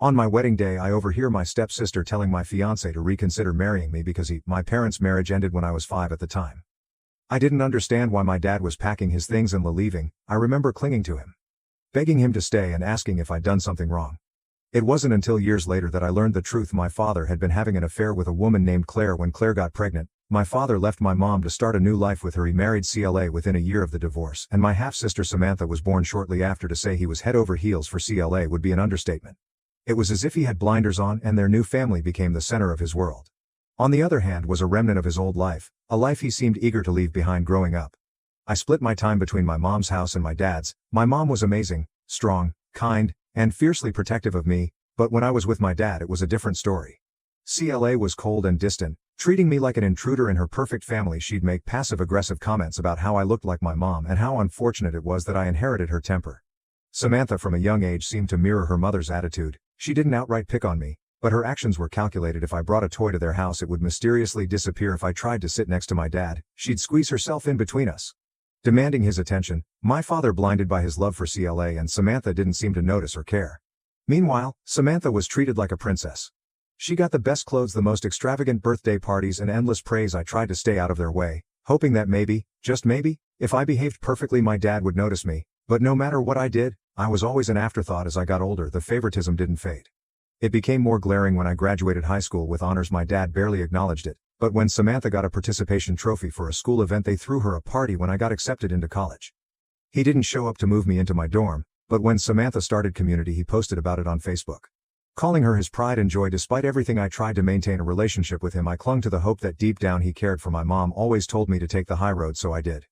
On my wedding day, I overhear my stepsister telling my fiancé to reconsider marrying me because my parents' marriage ended when I was 5 at the time. I didn't understand why my dad was packing his things and leaving. I remember clinging to him, begging him to stay and asking if I'd done something wrong. It wasn't until years later that I learned the truth. My father had been having an affair with a woman named Claire. When Claire got pregnant, my father left my mom to start a new life with her. He married CLA within a year of the divorce, and my half-sister Samantha was born shortly after. To say he was head over heels for CLA would be an understatement. It was as if he had blinders on and their new family became the center of his world. On the other hand was a remnant of his old life, a life he seemed eager to leave behind growing up. I split my time between my mom's house and my dad's. My mom was amazing, strong, kind, and fiercely protective of me, but when I was with my dad it was a different story. CLA was cold and distant, treating me like an intruder in her perfect family. She'd make passive-aggressive comments about how I looked like my mom and how unfortunate it was that I inherited her temper. Samantha from a young age seemed to mirror her mother's attitude. She didn't outright pick on me, but her actions were calculated. If I brought a toy to their house it would mysteriously disappear. If I tried to sit next to my dad, she'd squeeze herself in between us, demanding his attention. My father blinded by his love for CLA, and Samantha didn't seem to notice or care. Meanwhile, Samantha was treated like a princess. She got the best clothes, the most extravagant birthday parties, and endless praise. I tried to stay out of their way, hoping that maybe, just maybe, if I behaved perfectly my dad would notice me, but no matter what I did, I was always an afterthought. As I got older, the favoritism didn't fade. It became more glaring when I graduated high school with honors. My dad barely acknowledged it, but when Samantha got a participation trophy for a school event, they threw her a party. When I got accepted into college, he didn't show up to move me into my dorm, but when Samantha started community he posted about it on Facebook, calling her his pride and joy. Despite everything I tried to maintain a relationship with him. I clung to the hope that deep down he cared. For my mom always told me to take the high road, so I did.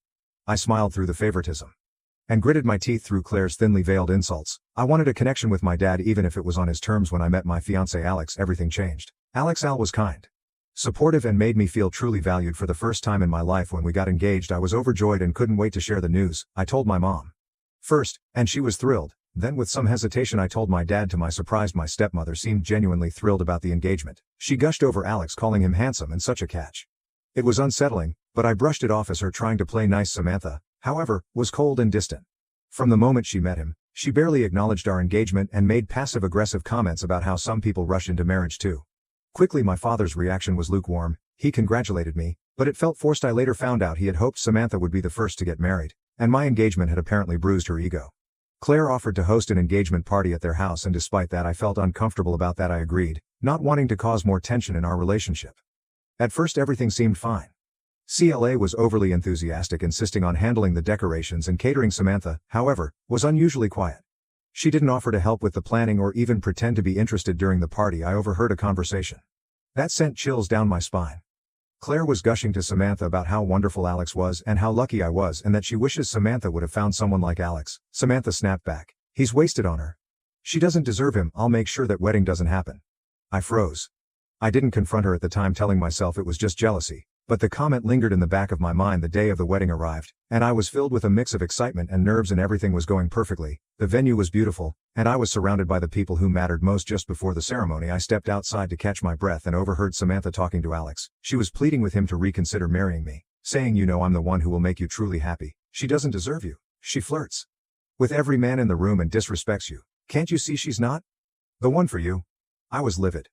I smiled through the favoritism and gritted my teeth through Claire's thinly veiled insults. I wanted a connection with my dad, even if it was on his terms. When I met my fiancé Alex, everything changed. Al was kind, supportive, and made me feel truly valued. For the first time in my life when we got engaged I was overjoyed and couldn't wait to share the news. I told my mom first, and she was thrilled. Then with some hesitation I told my dad. To my surprise, my stepmother seemed genuinely thrilled about the engagement. She gushed over Alex, calling him handsome and such a catch. It was unsettling, but I brushed it off as her trying to play nice. Samantha, however, was cold and distant. From the moment she met him, she barely acknowledged our engagement and made passive-aggressive comments about how some people rush into marriage too quickly. My father's reaction was lukewarm. He congratulated me, but it felt forced. I later found out he had hoped Samantha would be the first to get married, and my engagement had apparently bruised her ego. Claire offered to host an engagement party at their house, and despite that I felt uncomfortable about that. I agreed, not wanting to cause more tension in our relationship. At first everything seemed fine. CLA was overly enthusiastic, insisting on handling the decorations and catering. Samantha, however, was unusually quiet. She didn't offer to help with the planning or even pretend to be interested. During the party I overheard a conversation that sent chills down my spine. Claire was gushing to Samantha about how wonderful Alex was and how lucky I was, and that she wishes Samantha would have found someone like Alex. Samantha snapped back, "He's wasted on her. She doesn't deserve him. I'll make sure that wedding doesn't happen." I froze. I didn't confront her at the time, telling myself it was just jealousy, but the comment lingered in the back of my mind. The day of the wedding arrived, and I was filled with a mix of excitement and nerves, and everything was going perfectly. The venue was beautiful, and I was surrounded by the people who mattered most. Just before the ceremony I stepped outside to catch my breath and overheard Samantha talking to Alex. She was pleading with him to reconsider marrying me, saying, "You know I'm the one who will make you truly happy. She doesn't deserve you. She flirts with every man in the room and disrespects you. Can't you see she's not the one for you?" I was livid.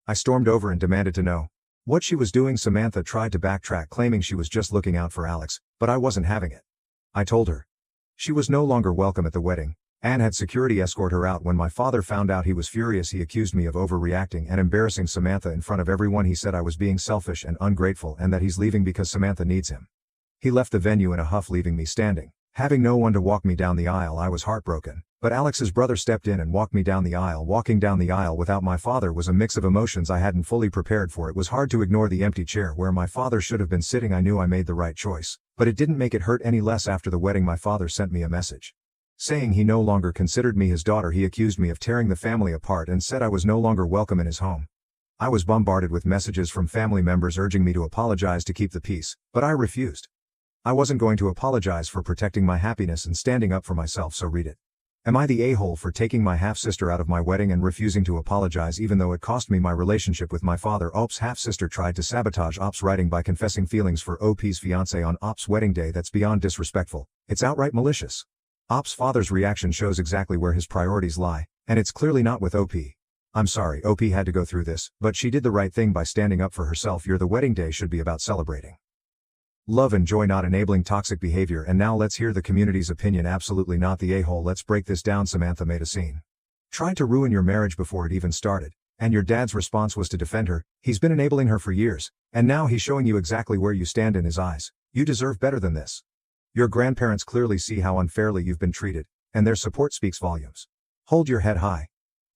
I stormed over and demanded to know what she was doing. Samantha tried to backtrack, claiming she was just looking out for Alex, but I wasn't having it. I told her she was no longer welcome at the wedding, and had security escort her out. When my father found out he was furious. He accused me of overreacting and embarrassing Samantha in front of everyone. He said I was being selfish and ungrateful and that he's leaving because Samantha needs him. He left the venue in a huff, leaving me standing, having no one to walk me down the aisle. I was heartbroken, but Alex's brother stepped in and walked me down the aisle. Walking down the aisle without my father was a mix of emotions I hadn't fully prepared for. It was hard to ignore the empty chair where my father should have been sitting. I knew I made the right choice, but it didn't make it hurt any less. After the wedding my father sent me a message saying he no longer considered me his daughter. He accused me of tearing the family apart and said I was no longer welcome in his home. I was bombarded with messages from family members urging me to apologize to keep the peace, but I refused. I wasn't going to apologize for protecting my happiness and standing up for myself, so read it. Am I the a-hole for taking my half-sister out of my wedding and refusing to apologize even though it cost me my relationship with my father? Op's half-sister tried to sabotage Op's writing by confessing feelings for OP's fiancé on Op's wedding day. That's beyond disrespectful. It's outright malicious. Op's father's reaction shows exactly where his priorities lie, and it's clearly not with OP. I'm sorry OP had to go through this, but she did the right thing by standing up for herself. The wedding day should be about celebrating love and joy, not enabling toxic behavior. And now let's hear the community's opinion. Absolutely not the a-hole. Let's break this down. Samantha made a scene. Tried to ruin your marriage before it even started. And your dad's response was to defend her. He's been enabling her for years. And now he's showing you exactly where you stand in his eyes. You deserve better than this. Your grandparents clearly see how unfairly you've been treated. And their support speaks volumes. Hold your head high.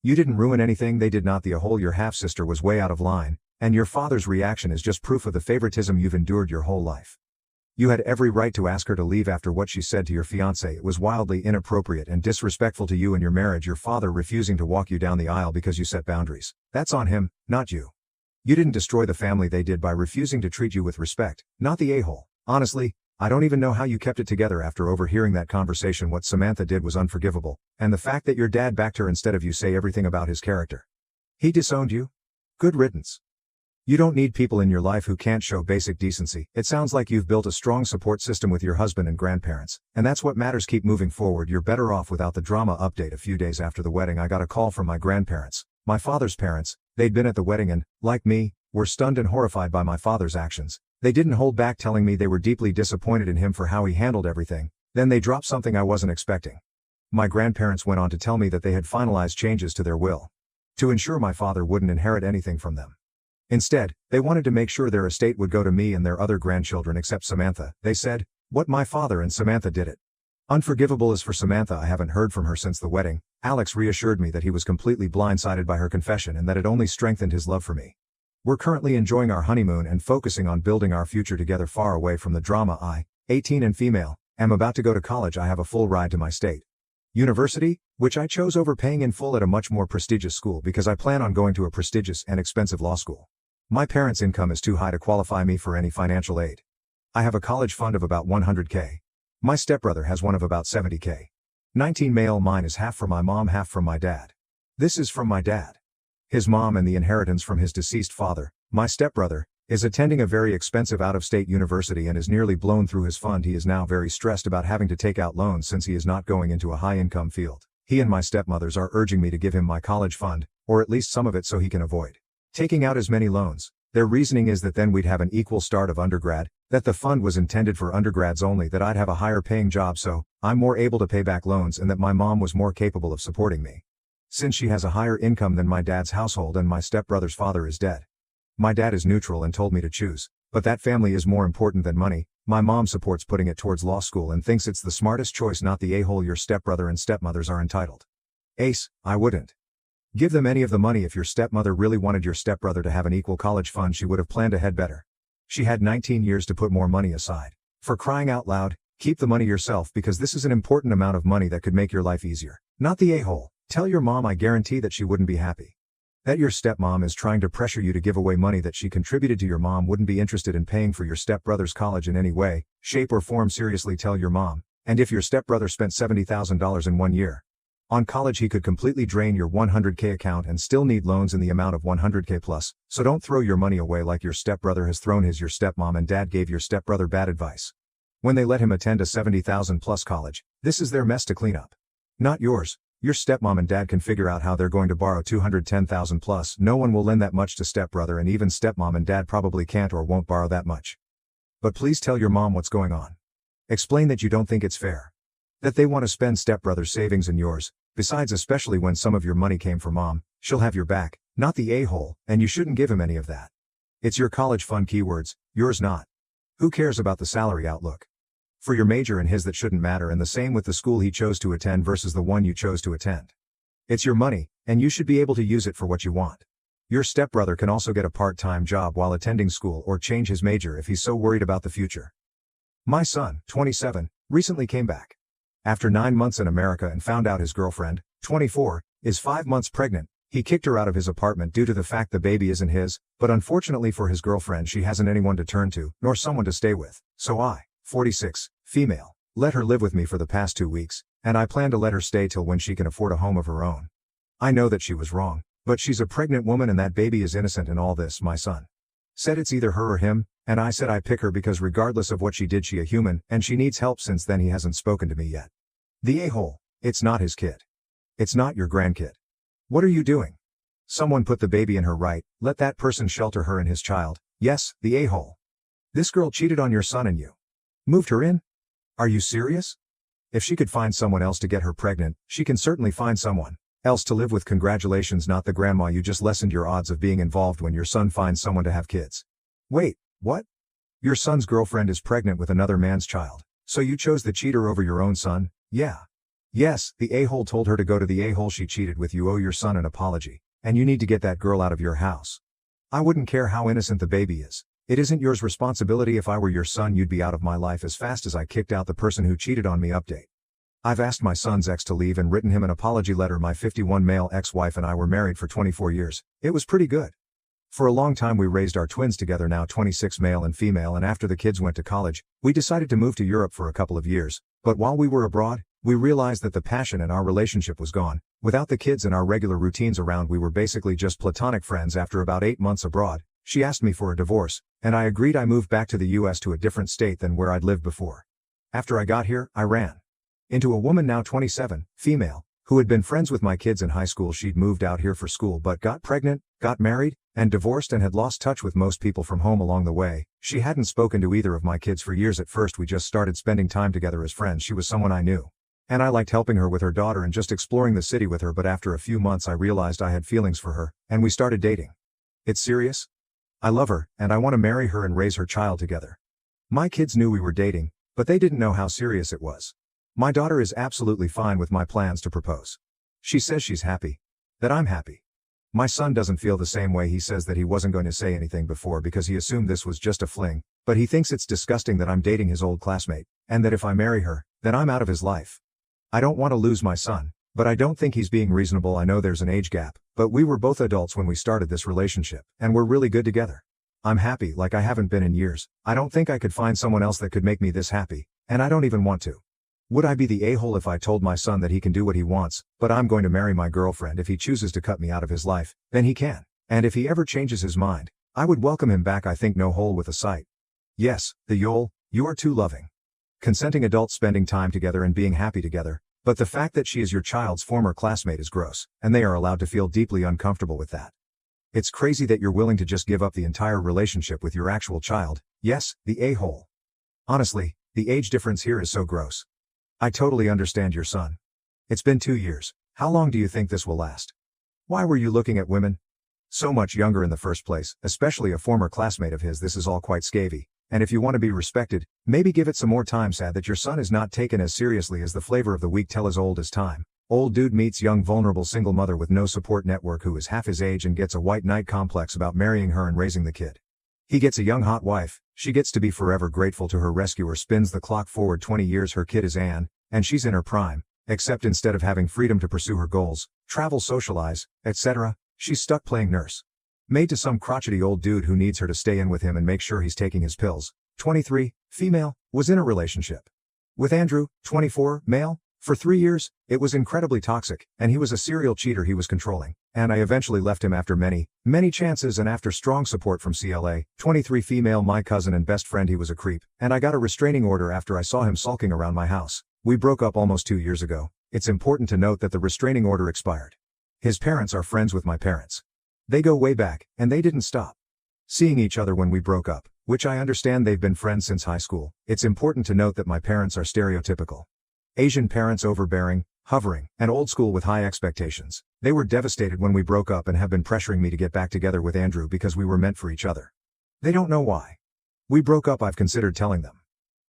You didn't ruin anything. They did not. The a-hole. Your half-sister was way out of line. And your father's reaction is just proof of the favoritism you've endured your whole life. You had every right to ask her to leave after what she said to your fiancé. It was wildly inappropriate and disrespectful to you and your marriage. Your father refusing to walk you down the aisle because you set boundaries. That's on him, not you. You didn't destroy the family. They did by refusing to treat you with respect, not the a-hole. Honestly, I don't even know how you kept it together after overhearing that conversation. What Samantha did was unforgivable, and the fact that your dad backed her instead of you say everything about his character. He disowned you? Good riddance. You don't need people in your life who can't show basic decency. It sounds like you've built a strong support system with your husband and grandparents, and that's what matters. Keep moving forward. You're better off without the drama. Update: a few days after the wedding, I got a call from my grandparents, my father's parents. They'd been at the wedding and, like me, were stunned and horrified by my father's actions. They didn't hold back, telling me they were deeply disappointed in him for how he handled everything. Then they dropped something I wasn't expecting. My grandparents went on to tell me that they had finalized changes to their will to ensure my father wouldn't inherit anything from them. Instead, they wanted to make sure their estate would go to me and their other grandchildren except Samantha. They said, "What, my father and Samantha did it?" Unforgivable. As for Samantha, I haven't heard from her since the wedding. Alex reassured me that he was completely blindsided by her confession and that it only strengthened his love for me. We're currently enjoying our honeymoon and focusing on building our future together, far away from the drama. I, 18 and female, am about to go to college. I have a full ride to my state university, which I chose over paying in full at a much more prestigious school because I plan on going to a prestigious and expensive law school. My parents' income is too high to qualify me for any financial aid. I have a college fund of about $100K. My stepbrother has one of about $70K. 19 male. Mine is half from my mom, half from my dad. This is from my dad. His mom and the inheritance from his deceased father. My stepbrother is attending a very expensive out-of-state university and is nearly blown through his fund. He is now very stressed about having to take out loans since he is not going into a high-income field. He and my stepmothers are urging me to give him my college fund, or at least some of it, so he can avoid taking out as many loans. Their reasoning is that then we'd have an equal start of undergrad, that the fund was intended for undergrads only, that I'd have a higher paying job so I'm more able to pay back loans, and that my mom was more capable of supporting me, since she has a higher income than my dad's household and my stepbrother's father is dead. My dad is neutral and told me to choose, but that family is more important than money. My mom supports putting it towards law school and thinks it's the smartest choice, not the a-hole. Your stepbrother and stepmothers are entitled. Ace, I wouldn't give them any of the money. If your stepmother really wanted your stepbrother to have an equal college fund, she would have planned ahead better. She had 19 years to put more money aside. For crying out loud, keep the money yourself, because this is an important amount of money that could make your life easier, not the a-hole. Tell your mom I guarantee that she wouldn't be happy. That your stepmom is trying to pressure you to give away money that she contributed to. Your mom wouldn't be interested in paying for your stepbrother's college in any way, shape or form. Seriously, tell your mom. And if your stepbrother spent $70,000 in 1 year on college, he could completely drain your $100K account and still need loans in the amount of $100K plus. So don't throw your money away like your stepbrother has thrown his. Your stepmom and dad gave your stepbrother bad advice when they let him attend a $70,000 plus college. This is their mess to clean up, not yours. Your stepmom and dad can figure out how they're going to borrow $210,000 plus. No one will lend that much to stepbrother, and even stepmom and dad probably can't or won't borrow that much. But please tell your mom what's going on. Explain that you don't think it's fair, that they want to spend stepbrother's savings and yours. Besides, especially when some of your money came from mom, she'll have your back, not the a-hole, and you shouldn't give him any of that. It's your college fund, keywords, yours not. Who cares about the salary outlook for your major and his? That shouldn't matter. And the same with the school he chose to attend versus the one you chose to attend. It's your money, and you should be able to use it for what you want. Your stepbrother can also get a part-time job while attending school or change his major if he's so worried about the future. My son, 27, recently came back after 9 months in America and found out his girlfriend, 24, is 5 months pregnant. He kicked her out of his apartment due to the fact the baby isn't his, but unfortunately for his girlfriend, she hasn't anyone to turn to, nor someone to stay with. So I, 46, female, let her live with me for the past 2 weeks, and I plan to let her stay till when she can afford a home of her own. I know that she was wrong, but she's a pregnant woman and that baby is innocent in all this. My son said it's either her or him, and I said I pick her because regardless of what she did, she a human, and she needs help. Since then he hasn't spoken to me yet. The a-hole, it's not his kid. It's not your grandkid. What are you doing? Someone put the baby in her, right? Let that person shelter her and his child. Yes, the a-hole. This girl cheated on your son and you moved her in? Are you serious? If she could find someone else to get her pregnant, she can certainly find someone else to live with. Congratulations, not the grandma. You just lessened your odds of being involved when your son finds someone to have kids. Wait, what? Your son's girlfriend is pregnant with another man's child. So you chose the cheater over your own son? Yeah. Yes, the a-hole told her to go to the a-hole she cheated with. You owe your son an apology. And you need to get that girl out of your house. I wouldn't care how innocent the baby is. It isn't yours responsibility. If I were your son, you'd be out of my life as fast as I kicked out the person who cheated on me. Update. I've asked my son's ex to leave and written him an apology letter. My 51 male ex-wife and I were married for 24 years. It was pretty good. For a long time we raised our twins together, now 26 male and female, and after the kids went to college, we decided to move to Europe for a couple of years. But while we were abroad, we realized that the passion in our relationship was gone. Without the kids and our regular routines around, we were basically just platonic friends. After about 8 months abroad, she asked me for a divorce, and I agreed. I moved back to the US to a different state than where I'd lived before. After I got here, I ran into a woman, now 27, female, who had been friends with my kids in high school. She'd moved out here for school but got pregnant, got married, and divorced, and had lost touch with most people from home along the way. She hadn't spoken to either of my kids for years. At first we just started spending time together as friends. She was someone I knew, and I liked helping her with her daughter and just exploring the city with her. But after a few months I realized I had feelings for her, and we started dating. It's serious. I love her, and I want to marry her and raise her child together. My kids knew we were dating, but they didn't know how serious it was. My daughter is absolutely fine with my plans to propose. She says she's happy. That I'm happy. My son doesn't feel the same way. He says that he wasn't going to say anything before because he assumed this was just a fling, but he thinks it's disgusting that I'm dating his old classmate, and that if I marry her, then I'm out of his life. I don't want to lose my son, but I don't think he's being reasonable. I know there's an age gap, but we were both adults when we started this relationship, and we're really good together. I'm happy like I haven't been in years. I don't think I could find someone else that could make me this happy, and I don't even want to. Would I be the a-hole if I told my son that he can do what he wants, but I'm going to marry my girlfriend? If he chooses to cut me out of his life, then he can. And if he ever changes his mind, I would welcome him back. I think no hole with a sight. Yes, the yole, you are too loving. Consenting adults spending time together and being happy together, but the fact that she is your child's former classmate is gross, and they are allowed to feel deeply uncomfortable with that. It's crazy that you're willing to just give up the entire relationship with your actual child. Yes, the a-hole. Honestly, the age difference here is so gross. I totally understand your son. It's been 2 years. How long do you think this will last? Why were you looking at women so much younger in the first place, especially a former classmate of his? This is all quite scabby, and if you want to be respected, maybe give it some more time. Sad that your son is not taken as seriously as the flavor of the week. Tell as old as time. Old dude meets young vulnerable single mother with no support network who is half his age and gets a white knight complex about marrying her and raising the kid. He gets a young hot wife. She gets to be forever grateful to her rescuer. Spins the clock forward 20 years. Her kid is Anne, and she's in her prime, except instead of having freedom to pursue her goals, travel, socialize, etc., she's stuck playing nurse maid to some crotchety old dude who needs her to stay in with him and make sure he's taking his pills. 23, female, was in a relationship with Andrew, 24, male, for 3 years. It was incredibly toxic, and he was a serial cheater. He was controlling, and I eventually left him after many chances and after strong support from CLA, 23, female, my cousin and best friend. He was a creep, and I got a restraining order after I saw him sulking around my house. We broke up almost 2 years ago. It's important to note that the restraining order expired. His parents are friends with my parents. They go way back, and they didn't stop seeing each other when we broke up, which I understand. They've been friends since high school. It's important to note that my parents are stereotypical Asian parents, overbearing, hovering, and old school with high expectations. They were devastated when we broke up and have been pressuring me to get back together with Andrew because we were meant for each other. They don't know why we broke up. I've considered telling them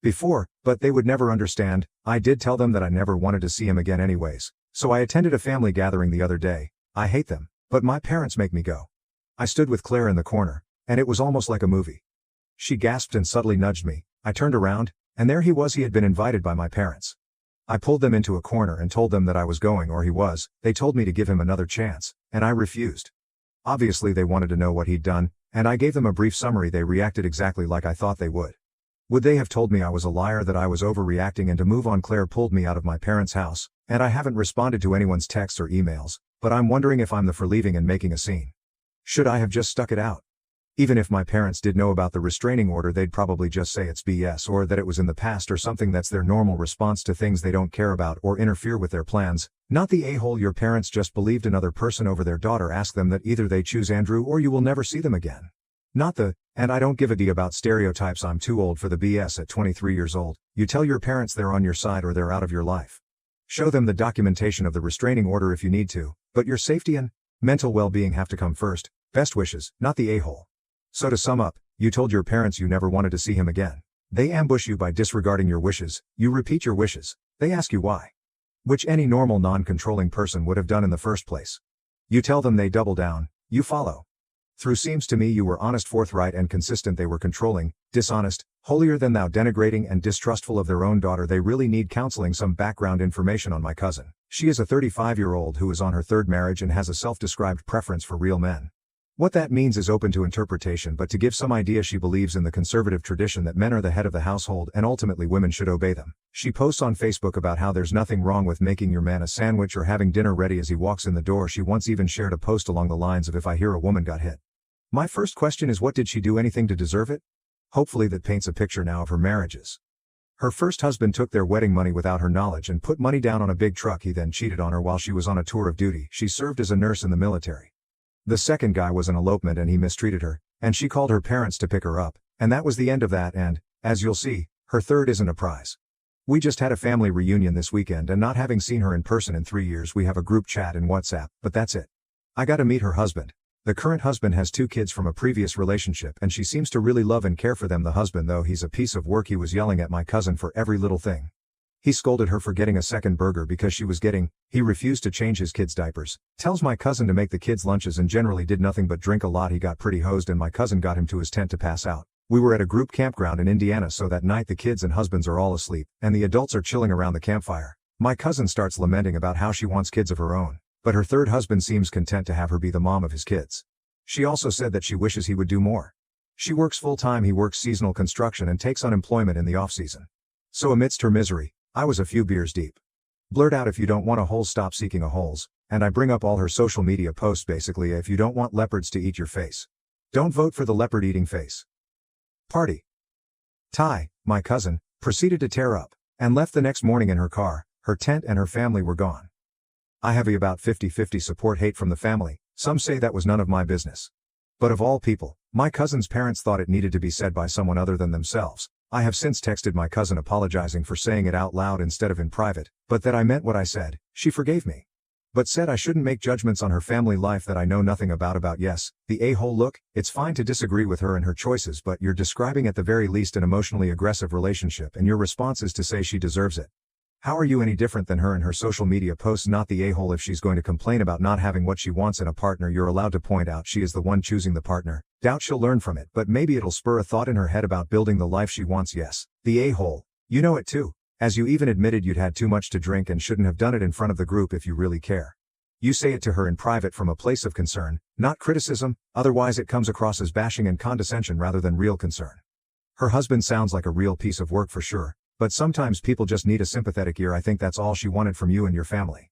before, but they would never understand. I did tell them that I never wanted to see him again anyways, so I attended a family gathering the other day. I hate them, but my parents make me go. I stood with Claire in the corner, and it was almost like a movie. She gasped and subtly nudged me. I turned around, and there he was. He had been invited by my parents. I pulled them into a corner and told them that I was going, or he was. They told me to give him another chance, and I refused. Obviously they wanted to know what he'd done, and I gave them a brief summary. They reacted exactly like I thought they would. Would they have told me I was a liar, that I was overreacting and to move on? Claire pulled me out of my parents' house, and I haven't responded to anyone's texts or emails, but I'm wondering if I'm the for leaving and making a scene. Should I have just stuck it out? Even if my parents did know about the restraining order, they'd probably just say it's BS or that it was in the past or something. That's their normal response to things they don't care about or interfere with their plans, not the a-hole your parents just believed another person over their daughter. Ask them that either they choose Andrew or you will never see them again. Not the, and I don't give a d about stereotypes, I'm too old for the BS at 23 years old. You tell your parents they're on your side or they're out of your life. Show them the documentation of the restraining order if you need to, but your safety and mental well-being have to come first. Best wishes, not the a-hole. So to sum up, you told your parents you never wanted to see him again. They ambush you by disregarding your wishes, you repeat your wishes, they ask you why. Which any normal non-controlling person would have done in the first place. You tell them, they double down, you follow through. Seems to me you were honest, forthright and consistent. They were controlling, dishonest, holier than thou, denigrating and distrustful of their own daughter. They really need counseling. Some background information on my cousin. She is a 35-year-old who is on her third marriage and has a self-described preference for real men. What that means is open to interpretation, but to give some idea, she believes in the conservative tradition that men are the head of the household and ultimately women should obey them. She posts on Facebook about how there's nothing wrong with making your man a sandwich or having dinner ready as he walks in the door. She once even shared a post along the lines of, if I hear a woman got hit. My first question is, what did she do anything to deserve it? Hopefully that paints a picture now of her marriages. Her first husband took their wedding money without her knowledge and put money down on a big truck. He then cheated on her while she was on a tour of duty. She served as a nurse in the military. The second guy was an elopement and he mistreated her, and she called her parents to pick her up, and that was the end of that. And, as you'll see, her third isn't a prize. We just had a family reunion this weekend, and not having seen her in person in 3 years, we have a group chat in WhatsApp, but that's it. I got to meet her husband. The current husband has 2 kids from a previous relationship and she seems to really love and care for them. The husband, though, he's a piece of work. He was yelling at my cousin for every little thing. He scolded her for getting a second burger because she was getting, he refused to change his kids' diapers, tells my cousin to make the kids lunches, and generally did nothing but drink a lot. He got pretty hosed and my cousin got him to his tent to pass out. We were at a group campground in Indiana, so that night the kids and husbands are all asleep, and the adults are chilling around the campfire. My cousin starts lamenting about how she wants kids of her own, but her third husband seems content to have her be the mom of his kids. She also said that she wishes he would do more. She works full-time, he works seasonal construction and takes unemployment in the off-season. So amidst her misery, I was a few beers deep. Blurt out, if you don't want a hole, stop seeking a holes, and I bring up all her social media posts. Basically, if you don't want leopards to eat your face, don't vote for the leopard-eating face party. Ty, my cousin, proceeded to tear up, and left the next morning in her car. Her tent and her family were gone. I have about 50-50 support hate from the family. Some say that was none of my business. But of all people, my cousin's parents thought it needed to be said by someone other than themselves. I have since texted my cousin apologizing for saying it out loud instead of in private, but that I meant what I said. She forgave me, but said I shouldn't make judgments on her family life that I know nothing about. Yes, the a-hole look, it's fine to disagree with her and her choices, but you're describing at the very least an emotionally aggressive relationship, and your response is to say she deserves it. How are you any different than her in her social media posts? Not the a-hole. If she's going to complain about not having what she wants in a partner, you're allowed to point out she is the one choosing the partner. Doubt she'll learn from it, but maybe it'll spur a thought in her head about building the life she wants. Yes, the a-hole. You know it too, as you even admitted you'd had too much to drink and shouldn't have done it in front of the group if you really care. You say it to her in private from a place of concern, not criticism, otherwise it comes across as bashing and condescension rather than real concern. Her husband sounds like a real piece of work for sure, but sometimes people just need a sympathetic ear. I think that's all she wanted from you and your family.